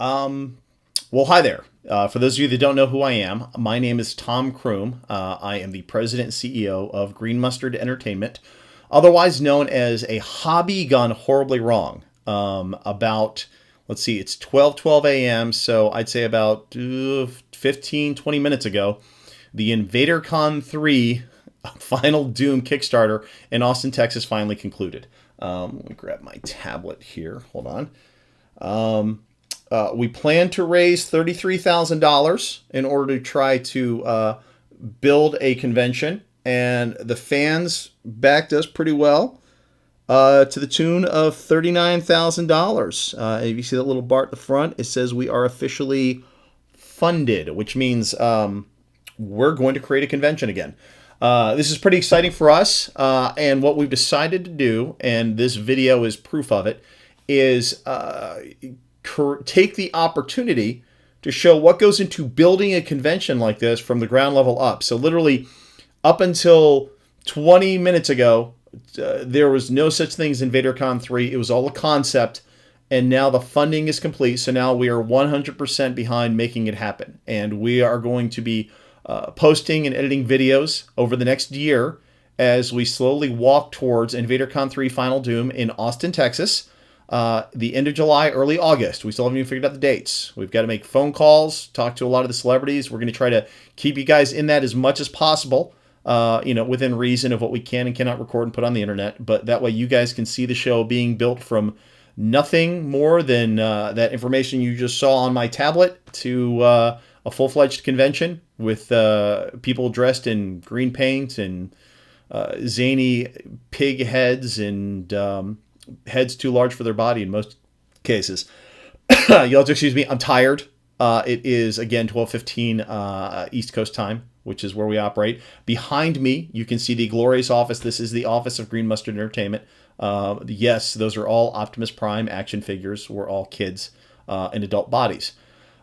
Well, hi there. For those of you that don't know who I am, my name is Tom Croom. I am the president and CEO of Green Mustard Entertainment, otherwise known as a hobby gone horribly wrong. Let's see, it's 12:12 a.m., so I'd say about 15, 20 minutes ago, the InvaderCON III Final Doom Kickstarter in Austin, Texas finally concluded. Let me grab my tablet here. Hold on. We plan to raise $33,000 in order to try to build a convention, and the fans backed us pretty well to the tune of $39,000. If you see that little bar at the front, it says we are officially funded, which means we're going to create a convention again. This is pretty exciting for us, and what we've decided to do, and this video is proof of it, is take the opportunity to show what goes into building a convention like this from the ground level up. So literally up until 20 minutes ago, there was no such thing as InvaderCon 3. It was all a concept, and now the funding is complete. So now we are 100% behind making it happen. And we are going to be posting and editing videos over the next year as we slowly walk towards InvaderCon 3 Final Doom in Austin, Texas. The end of July, early August. We still haven't even figured out the dates. We've got to make phone calls, talk to a lot of the celebrities. We're going to try to keep you guys in that as much as possible, within reason of what we can and cannot record and put on the internet. But that way you guys can see the show being built from nothing more than that information you just saw on my tablet to a full-fledged convention with people dressed in green paint and zany pig heads and heads too large for their body in most cases. You'll have to excuse me. I'm tired. It is, again, 12:15 East Coast time, which is where we operate. Behind me, you can see the glorious office. This is the office of Green Mustard Entertainment. Yes, those are all Optimus Prime action figures. We're all kids in adult bodies.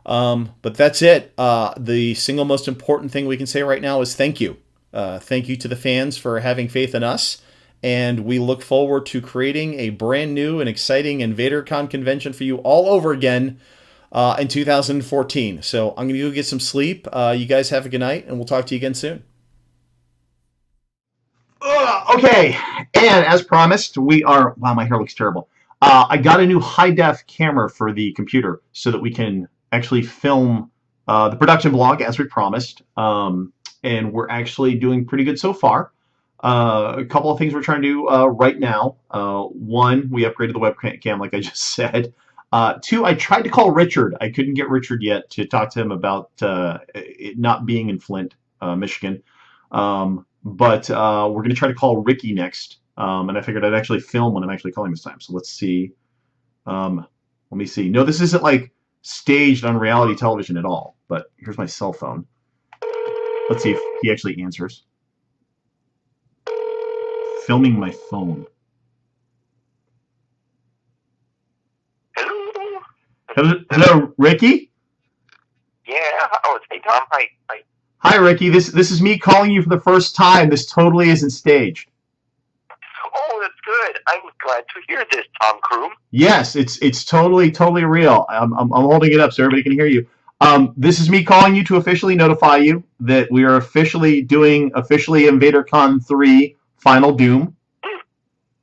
But that's it. The single most important thing we can say right now is thank you. Thank you to the fans for having faith in us. And we look forward to creating a brand new and exciting InvaderCon convention for you all over again in 2014. So I'm going to go get some sleep. You guys have a good night, and we'll talk to you again soon. Okay, and as promised, we are... Wow, my hair looks terrible. I got a new high-def camera for the computer so that we can actually film the production blog as we promised. And we're actually doing pretty good so far. A couple of things we're trying to do right now. One, we upgraded the webcam, like I just said. Two, I tried to call Richard. I couldn't get Richard yet to talk to him about it not being in Flint, Michigan. But we're going to try to call Ricky next. And I figured I'd actually film when I'm actually calling this time. So let's see. Let me see. No, this isn't like staged on reality television at all. But here's my cell phone. Let's see if he actually answers. Filming my phone. Hello, Ricky? Yeah, hey Tom, hi. Hi, Ricky. This is me calling you for the first time. This totally isn't staged. Oh, that's good. I'm glad to hear this, Tom Croom. Yes, it's totally real. I'm holding it up so everybody can hear you. This is me calling you to officially notify you that we are officially doing InvaderCon 3 Final Doom.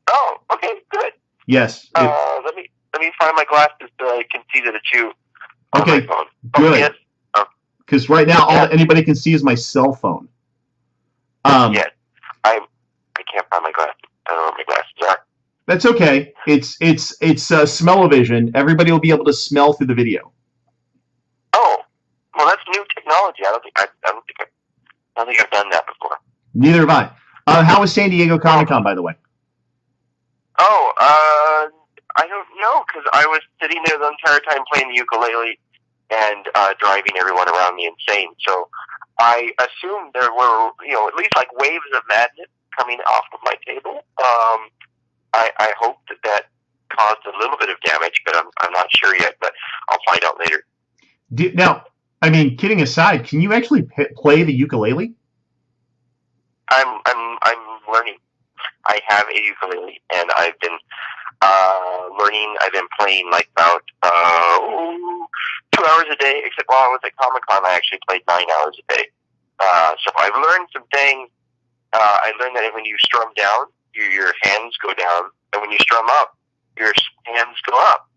Oh, okay, good. Yes. Let me find my glasses so I can see that it's you. Okay, my phone. good. Yes. Because right now, all anybody can see is my cell phone. Yes, I can't find my glasses. I don't know where my glasses are. That's okay. It's smell-o-vision. Everybody will be able to smell through the video. Oh, well, that's new technology. I don't think I've done that before. Neither have I. How was San Diego Comic-Con, by the way? Oh, I don't know, because I was sitting there the entire time playing the ukulele and driving everyone around me insane. So I assumed there were, at least like waves of madness coming off of my table. I hope that caused a little bit of damage, but I'm not sure yet. But I'll find out later. Now, I mean, kidding aside, can you actually play the ukulele? I'm learning. I have a ukulele, and I've been learning. I've been playing like about 2 hours a day, except while I was at Comic-Con, I actually played 9 hours a day. So I've learned some things. I learned that when you strum down, your hands go down, and when you strum up, your hands go up.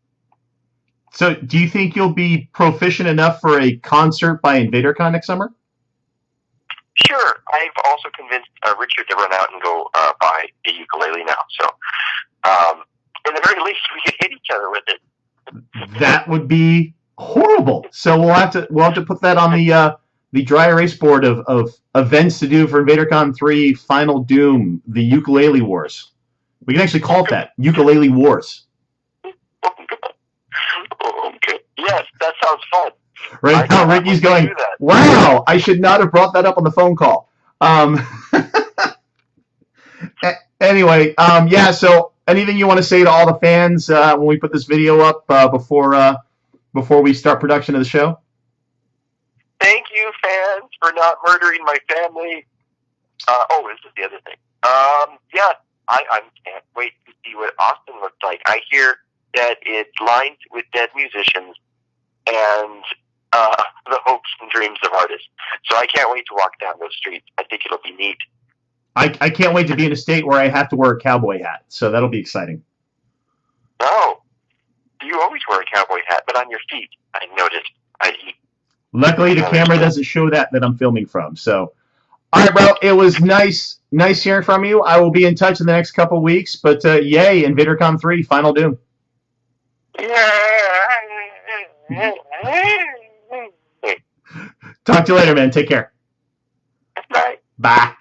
So do you think you'll be proficient enough for a concert by InvaderCon next summer? Sure. I've also convinced Richard to run out and go buy a ukulele now. So, in the very least, we could hit each other with it. That would be horrible. So we'll have to put that on the dry erase board of events to do for InvaderCon 3 Final Doom, the Ukulele Wars. We can actually call it that, Ukulele Wars. Okay. Yes, that sounds fun. Right now, Ricky's going, wow, I should not have brought that up on the phone call. Anyway, yeah, so anything you want to say to all the fans when we put this video up before we start production of the show? Thank you, fans, for not murdering my family. This is the other thing. Yeah, I can't wait to see what Austin looks like. I hear that it's lined with dead musicians and the hopes and dreams of artists. So I can't wait to walk down those streets. I think it'll be neat. I can't wait to be in a state where I have to wear a cowboy hat, so that'll be exciting. Oh, you always wear a cowboy hat, but on your feet, I noticed. Luckily, the camera doesn't show that I'm filming from. So, all right, bro, it was nice hearing from you. I will be in touch in the next couple weeks, but yay, InvaderCon 3, Final Doom. Talk to you later, man. Take care. Bye. Bye.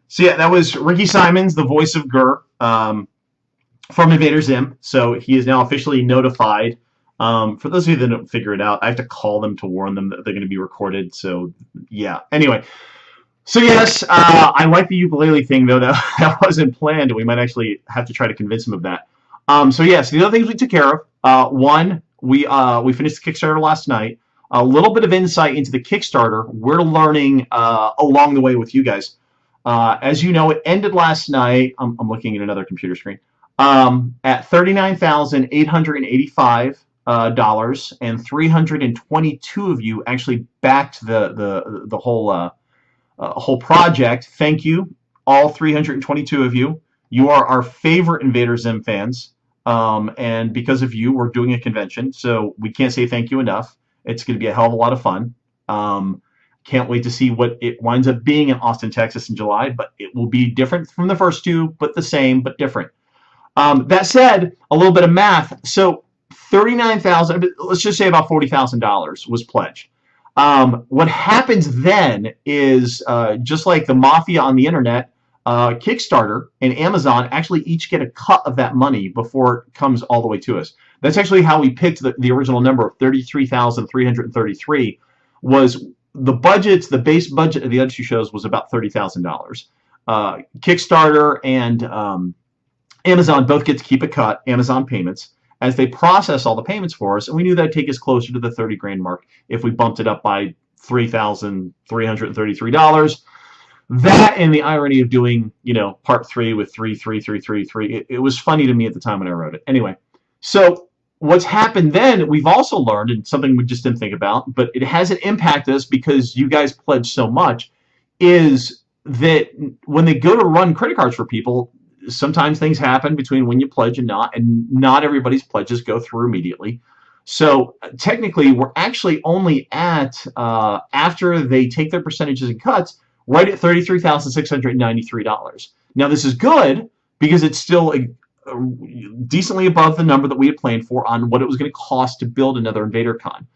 So yeah, that was Ricky Simons, the voice of Gur, from Invader ZIM. So he is now officially notified. For those of you that don't figure it out, I have to call them to warn them that they're going to be recorded. So yeah. Anyway, so yes, I like the ukulele thing though. That wasn't planned. We might actually have to try to convince him of that. So yes, the other things we took care of. One, we finished the Kickstarter last night. A little bit of insight into the Kickstarter. We're learning along the way with you guys. As you know, it ended last night. I'm looking at another computer screen. At $39,885, and 322 of you actually backed the whole project. Thank you, all 322 of you. You are our favorite Invader ZIM fans, and because of you, we're doing a convention. So we can't say thank you enough. It's going to be a hell of a lot of fun. Can't wait to see what it winds up being in Austin, Texas in July, but it will be different from the first two, but the same, but different. That said, a little bit of math. So $39,000, let's just say about $40,000 was pledged. What happens then is just like the mafia on the internet, Kickstarter and Amazon actually each get a cut of that money before it comes all the way to us. That's actually how we picked the original number of $33,333 was the budgets, the base budget of the other two shows was about $30,000. Kickstarter and Amazon both get to keep a cut, Amazon payments, as they process all the payments for us, and we knew that'd take us closer to the 30 grand mark if we bumped it up by $3,333. That and the irony of doing, part 3 with 33333. It was funny to me at the time when I wrote it. Anyway, so what's happened then, we've also learned, and something we just didn't think about, but it hasn't impacted us because you guys pledged so much, is that when they go to run credit cards for people, sometimes things happen between when you pledge and not everybody's pledges go through immediately. So technically, we're actually only at, after they take their percentages and cuts, right at $33,693. Now, this is good because it's still decently above the number that we had planned for on what it was going to cost to build another InvaderCon.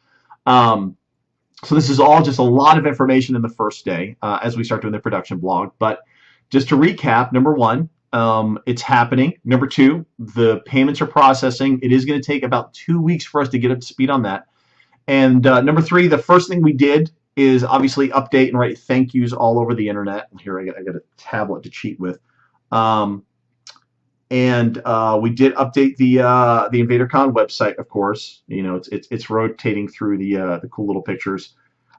So this is all just a lot of information in the first day as we start doing the production blog. But just to recap, number one, it's happening. Number two, the payments are processing. It is going to take about 2 weeks for us to get up to speed on that. And number three, the first thing we did is obviously update and write thank yous all over the internet. Here, I got a tablet to cheat with. And we did update the InvaderCon website, of course. It's rotating through the cool little pictures.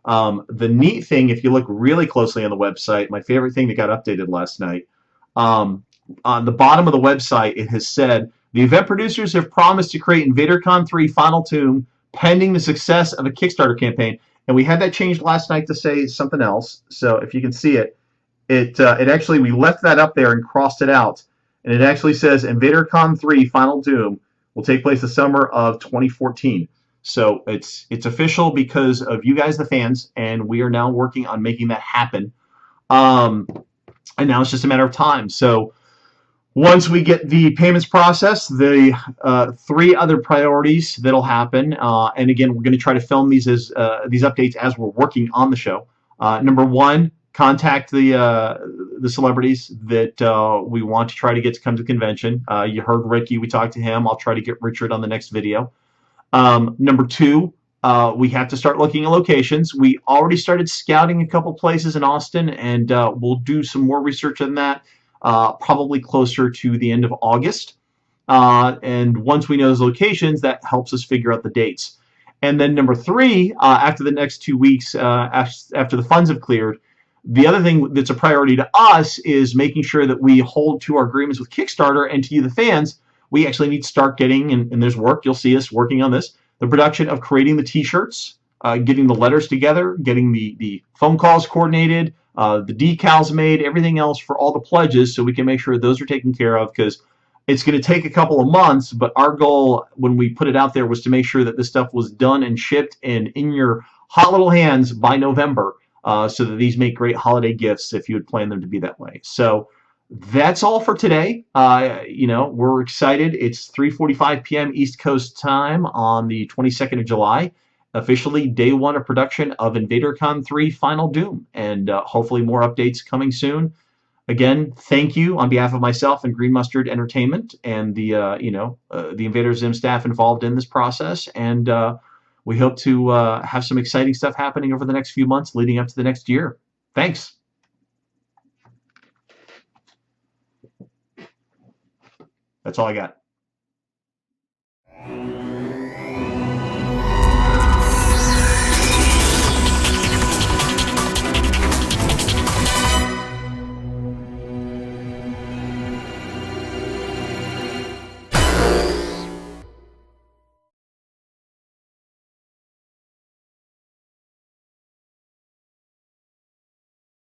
The neat thing, if you look really closely on the website, my favorite thing that got updated last night, on the bottom of the website, it has said, the event producers have promised to create InvaderCon 3 Final Doom pending the success of a Kickstarter campaign. And we had that changed last night to say something else. So if you can see it, it actually, we left that up there and crossed it out. And it actually says InvaderCon 3 Final Doom will take place the summer of 2014. So it's official because of you guys, the fans, and we are now working on making that happen. And now it's just a matter of time. So once we get the payments processed, the 3 other priorities that'll happen, and again, we're going to try to film these updates as we're working on the show. Number 1, contact the celebrities that we want to try to get to come to the convention. You heard Ricky, we talked to him. I'll try to get Richard on the next video. Number 2, we have to start looking at locations. We already started scouting a couple places in Austin, and we'll do some more research on that probably closer to the end of August. And once we know those locations, that helps us figure out the dates. And then number 3, after the next 2 weeks, after the funds have cleared, the other thing that's a priority to us is making sure that we hold to our agreements with Kickstarter, and to you, the fans, we actually need to start getting, and there's work, you'll see us working on this, the production of creating the t-shirts, getting the letters together, getting the phone calls coordinated, the decals made, everything else for all the pledges, so we can make sure those are taken care of, because it's going to take a couple of months, but our goal when we put it out there was to make sure that this stuff was done and shipped and in your hot little hands by November, so that these make great holiday gifts if you would plan them to be that way. So that's all for today. We're excited. It's 3:45 p.m. East Coast time on the 22nd of July. Officially day 1 of production of InvaderCon 3 Final Doom, and hopefully more updates coming soon. Again, thank you on behalf of myself and Green Mustard Entertainment and the Invader ZIM staff involved in this process. And we hope to have some exciting stuff happening over the next few months leading up to the next year. Thanks. That's all I got.